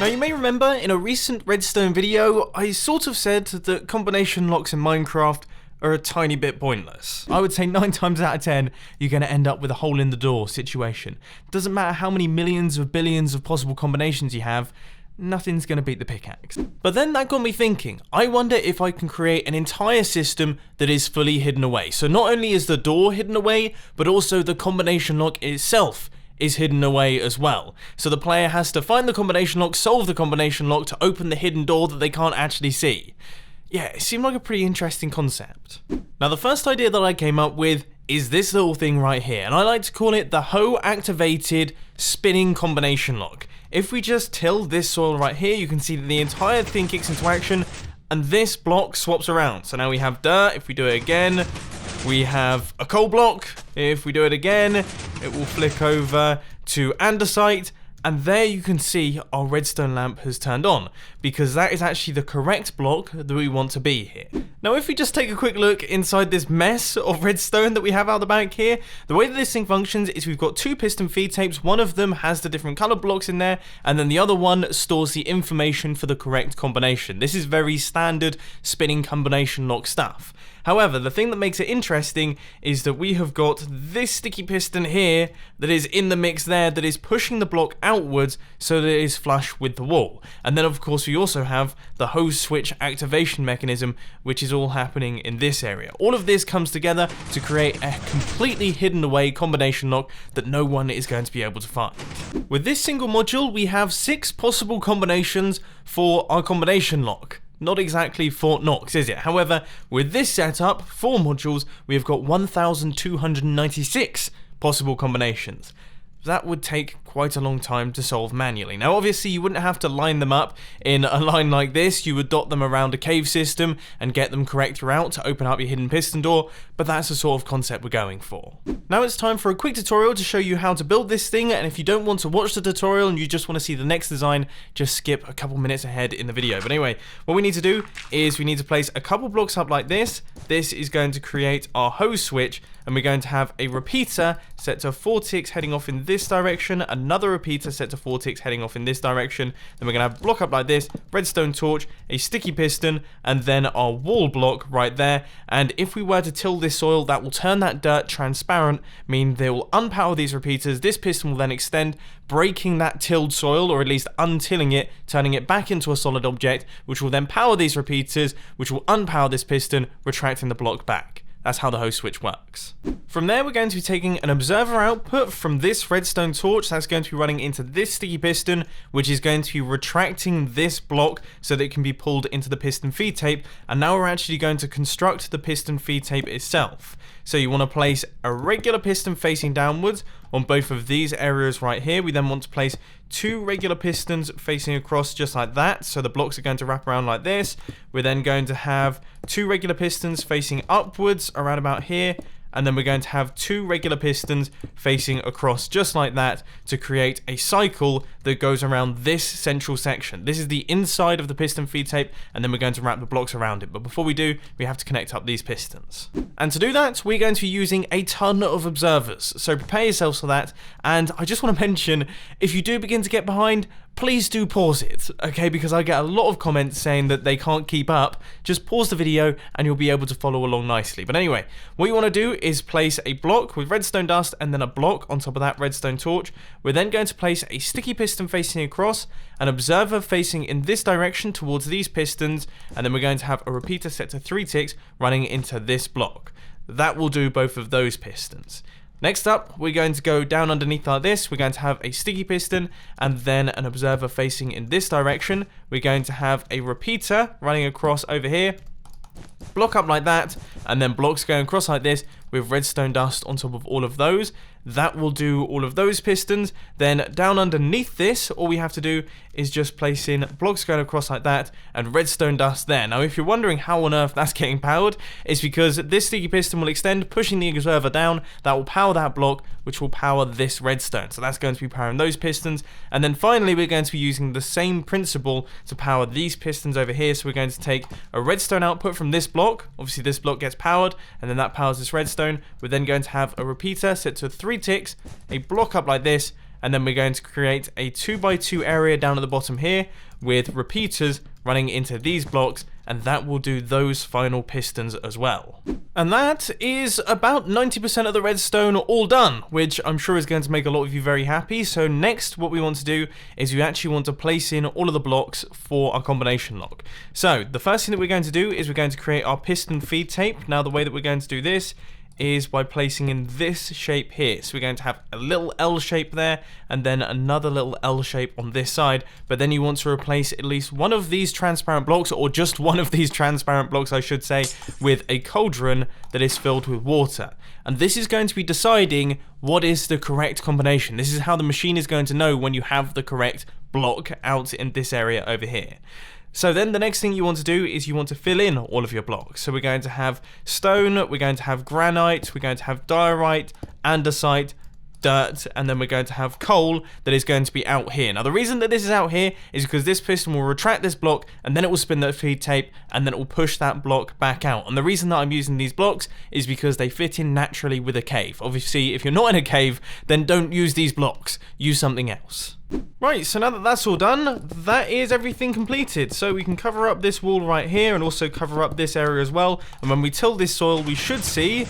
Now you may remember in a recent Redstone video, I sort of said that combination locks in Minecraft are a tiny bit pointless. I would say 9 times out of 10, you're going to end up with a hole in the door situation. Doesn't matter how many millions of billions of possible combinations you have, nothing's going to beat the pickaxe. But then that got me thinking, I wonder if I can create an entire system that is fully hidden away. So not only is the door hidden away, but also the combination lock itself is hidden away as well. So the player has to find the combination lock, solve the combination lock to open the hidden door that they can't actually see. Yeah, it seemed like a pretty interesting concept. Now the first idea that I came up with is this little thing right here, and I like to call it the Hoe activated spinning combination lock. If we just till this soil right here, you can see that the entire thing kicks into action and this block swaps around. So now we have dirt. If we do it again, we have a coal block. If we do it again, it will flick over to andesite. And there you can see our redstone lamp has turned on, because that is actually the correct block that we want to be here. Now if we just take a quick look inside this mess of redstone that we have out the back here, the way that this thing functions is we've got 2 piston feed tapes. One of them has the different colored blocks in there, and then the other one stores the information for the correct combination. This is very standard spinning combination lock stuff. However, the thing that makes it interesting is that we have got this sticky piston here that is in the mix there that is pushing the block outwards so that it is flush with the wall. And then of course we also have the hose switch activation mechanism, which is all happening in this area. All of this comes together to create a completely hidden away combination lock that no one is going to be able to find. With this single module, we have 6 possible combinations for our combination lock. Not exactly Fort Knox, is it? However, with this setup, 4 modules, we have got 1,296 possible combinations. That would take quite a long time to solve manually. Now obviously you wouldn't have to line them up in a line like this, you would dot them around a cave system and get them correct throughout to open up your hidden piston door, but that's the sort of concept we're going for. Now it's time for a quick tutorial to show you how to build this thing, and if you don't want to watch the tutorial and you just want to see the next design, just skip a couple minutes ahead in the video. But anyway, what we need to do is we need to place a couple blocks up like this. This is going to create our hose switch, and we're going to have a repeater set to 4 ticks heading off in this direction, another repeater set to 4 ticks heading off in this direction. Then we're going to have a block up like this, redstone torch, a sticky piston, and then our wall block right there. And if we were to till this soil, that will turn that dirt transparent, meaning they will unpower these repeaters. This piston will then extend, breaking that tilled soil, or at least untilling it, turning it back into a solid object, which will then power these repeaters, which will unpower this piston, retracting the block back. That's how the hose switch works. From there, we're going to be taking an observer output from this redstone torch that's going to be running into this sticky piston, which is going to be retracting this block so that it can be pulled into the piston feed tape. And now we're actually going to construct the piston feed tape itself. So you want to place a regular piston facing downwards on both of these areas right here. We then want to place 2 regular pistons facing across just like that. So the blocks are going to wrap around like this. We're then going to have 2 regular pistons facing upwards around about here. And then we're going to have 2 regular pistons facing across just like that to create a cycle that goes around this central section. This is the inside of the piston feed tape, and then we're going to wrap the blocks around it. But before we do, we have to connect up these pistons. And to do that, we're going to be using a ton of observers. So prepare yourselves for that. And I just want to mention, if you do begin to get behind, please do pause it, okay? Because I get a lot of comments saying that they can't keep up. Just pause the video and you'll be able to follow along nicely. But anyway, what you want to do is place a block with redstone dust and then a block on top of that redstone torch. We're then going to place a sticky piston facing across, an observer facing in this direction towards these pistons, and then we're going to have a repeater set to 3 ticks running into this block. That will do both of those pistons. Next up, we're going to go down underneath like this. We're going to have a sticky piston and then an observer facing in this direction. We're going to have a repeater running across over here, block up like that, and then blocks going across like this with redstone dust on top of all of those. That will do all of those pistons. Then down underneath this, all we have to do is just place in blocks going across like that and redstone dust there. Now, if you're wondering how on earth that's getting powered, it's because this sticky piston will extend, pushing the observer down. That will power that block, which will power this redstone. So that's going to be powering those pistons. And then finally, we're going to be using the same principle to power these pistons over here. So we're going to take a redstone output from this block. Obviously, this block gets powered, and then that powers this redstone. We're then going to have a repeater set to 3 ticks, a block up like this, and then we're going to create a 2x2 area down at the bottom here with repeaters running into these blocks, and that will do those final pistons as well. And that is about 90% of the redstone all done, which I'm sure is going to make a lot of you very happy. So next, what we want to do is we actually want to place in all of the blocks for our combination lock. So the first thing that we're going to do is we're going to create our piston feed tape. Now the way that we're going to do this is by placing in this shape here. So we're going to have a little L shape there and then another little L shape on this side, but then you want to replace at least one of these transparent blocks, or just one of these transparent blocks I should say, with a cauldron that is filled with water. And this is going to be deciding what is the correct combination. This is how the machine is going to know when you have the correct block out in this area over here. So then the next thing you want to do is you want to fill in all of your blocks. So we're going to have stone, we're going to have granite, we're going to have diorite, andesite, dirt, and then we're going to have coal that is going to be out here. Now the reason that this is out here is because this piston will retract this block and then it will spin the feed tape and then it will push that block back out. And the reason that I'm using these blocks is because they fit in naturally with a cave. Obviously if you're not in a cave, then don't use these blocks, use something else. Right, so now that that's all done, that is everything completed. So we can cover up this wall right here and also cover up this area as well. And when we till this soil, we should see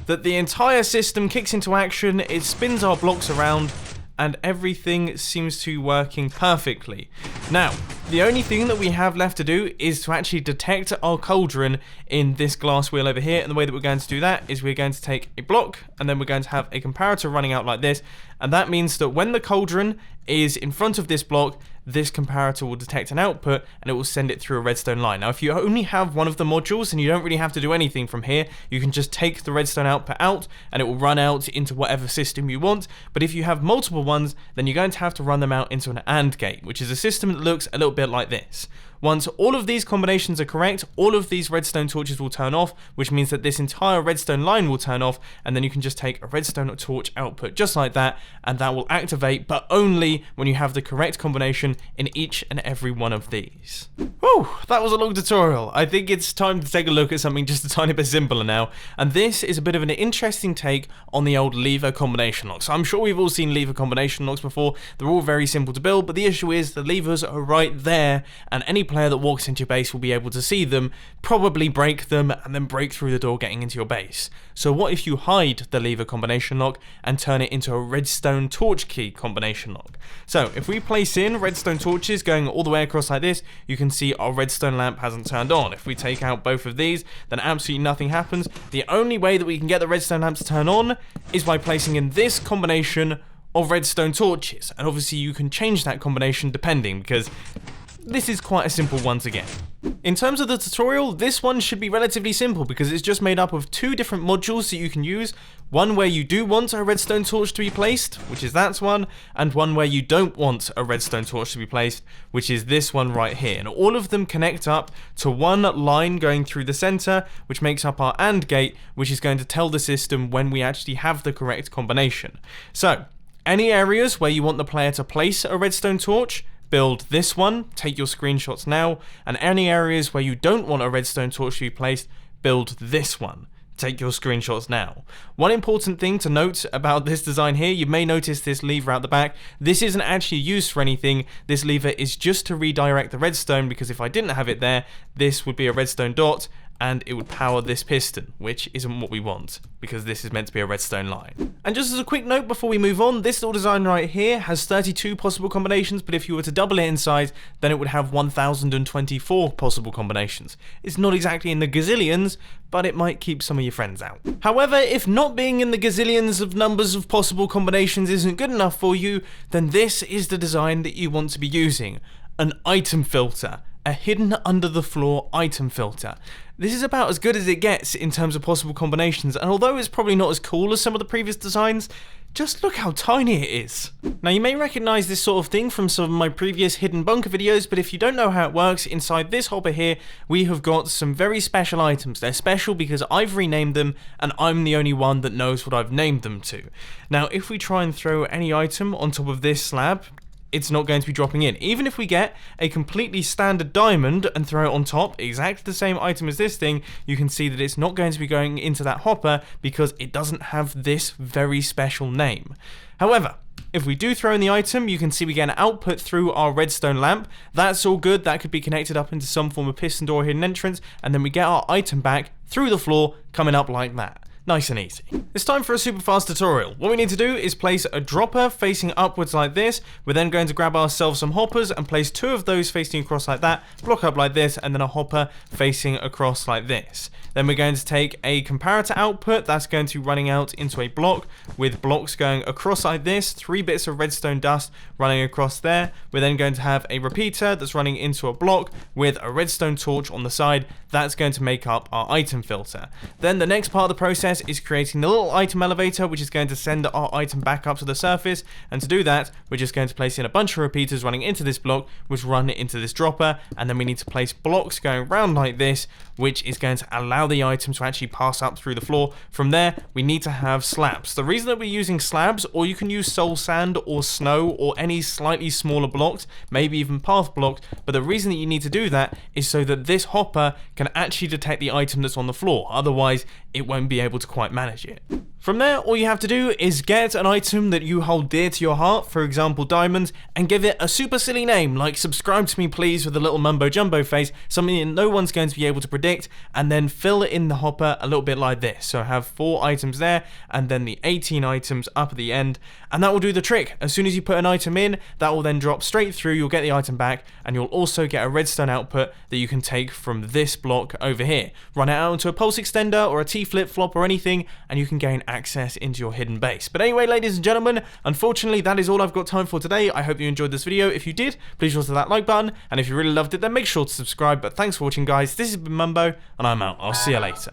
that the entire system kicks into action, it spins our blocks around, and everything seems to be working perfectly. Now, the only thing that we have left to do is to actually detect our cauldron in this glass wheel over here, and the way that we're going to do that is we're going to take a block, and then we're going to have a comparator running out like this, and that means that when the cauldron is in front of this block, this comparator will detect an output and it will send it through a redstone line. Now if you only have one of the modules, then you don't really have to do anything from here. You can just take the redstone output out and it will run out into whatever system you want. But if you have multiple ones, then you're going to have to run them out into an AND gate, which is a system that looks a little bit like this. Once all of these combinations are correct, all of these redstone torches will turn off, which means that this entire redstone line will turn off, and then you can just take a redstone torch output just like that, and that will activate, but only when you have the correct combination in each and every one of these. Whew, that was a long tutorial. I think it's time to take a look at something just a tiny bit simpler now, and this is a bit of an interesting take on the old lever combination locks. I'm sure we've all seen lever combination locks before. They're all very simple to build, but the issue is the levers are right there, and any player that walks into your base will be able to see them, probably break them, and then break through the door getting into your base. So what if you hide the lever combination lock and turn it into a redstone torch key combination lock? So if we place in redstone torches going all the way across like this, you can see our redstone lamp hasn't turned on. If we take out both of these, then absolutely nothing happens. The only way that we can get the redstone lamp to turn on is by placing in this combination of redstone torches, and obviously you can change that combination depending, because this is quite a simple once again. In terms of the tutorial, this one should be relatively simple because it's just made up of two different modules that you can use. One where you do want a redstone torch to be placed, which is that one, and one where you don't want a redstone torch to be placed, which is this one right here. And all of them connect up to one line going through the center, which makes up our AND gate, which is going to tell the system when we actually have the correct combination. So, any areas where you want the player to place a redstone torch, build this one, take your screenshots now, and any areas where you don't want a redstone torch to be placed, build this one. Take your screenshots now. One important thing to note about this design here, you may notice this lever out the back. This isn't actually used for anything. This lever is just to redirect the redstone, because if I didn't have it there, this would be a redstone dot, and it would power this piston, which isn't what we want, because this is meant to be a redstone line. And just as a quick note before we move on, this little design right here has 32 possible combinations, but if you were to double it in size, then it would have 1024 possible combinations. It's not exactly in the gazillions, but it might keep some of your friends out. However, if not being in the gazillions of numbers of possible combinations isn't good enough for you, then this is the design that you want to be using. An item filter. A hidden under the floor item filter. This is about as good as it gets in terms of possible combinations, and although it's probably not as cool as some of the previous designs, just look how tiny it is. Now you may recognize this sort of thing from some of my previous hidden bunker videos, but if you don't know how it works, inside this hopper here, we have got some very special items. They're special because I've renamed them, and I'm the only one that knows what I've named them to. Now if we try and throw any item on top of this slab, it's not going to be dropping in. Even if we get a completely standard diamond and throw it on top, exactly the same item as this thing, you can see that it's not going to be going into that hopper because it doesn't have this very special name. However, If we do throw in the item, you can see we get an output through our redstone lamp. That's all good. That could be connected up into some form of piston door or hidden entrance, and then we get our item back through the floor, coming up like that. Nice and easy. It's time for a super fast tutorial. What we need to do is place a dropper facing upwards like this. We're then going to grab ourselves some hoppers and place 2 of those facing across like that, block up like this, and then a hopper facing across like this. Then we're going to take a comparator output that's going to be running out into a block with blocks going across like this, 3 bits of redstone dust running across there. We're then going to have a repeater that's running into a block with a redstone torch on the side. That's going to make up our item filter. Then the next part of the process is creating the little item elevator, which is going to send our item back up to the surface. And to do that, we're just going to place in a bunch of repeaters running into this block, which run into this dropper. And then we need to place blocks going around like this, which is going to allow the item to actually pass up through the floor. From there, we need to have slabs. The reason that we're using slabs, or you can use soul sand or snow or any slightly smaller blocks, maybe even path blocks, but the reason that you need to do that is so that this hopper can actually detect the item that's on the floor. Otherwise, it won't be able to quite manage it. From there, all you have to do is get an item that you hold dear to your heart, for example diamonds, and give it a super silly name like subscribe to me please with a little mumbo jumbo face, something that no one's going to be able to predict, and then fill it in the hopper a little bit like this. So have 4 items there and then the 18 items up at the end, and that will do the trick. As soon as you put an item in, that will then drop straight through, you'll get the item back, and you'll also get a redstone output that you can take from this block over here. Run it out into a pulse extender or a T flip-flop or anything, and you can gain access into your hidden base. But anyway, ladies and gentlemen, unfortunately that is all I've got time for today. I hope you enjoyed this video. If you did, please hit that like button, and if you really loved it, then make sure to subscribe. But thanks for watching, guys. This has been Mumbo, and I'm out. I'll see you later.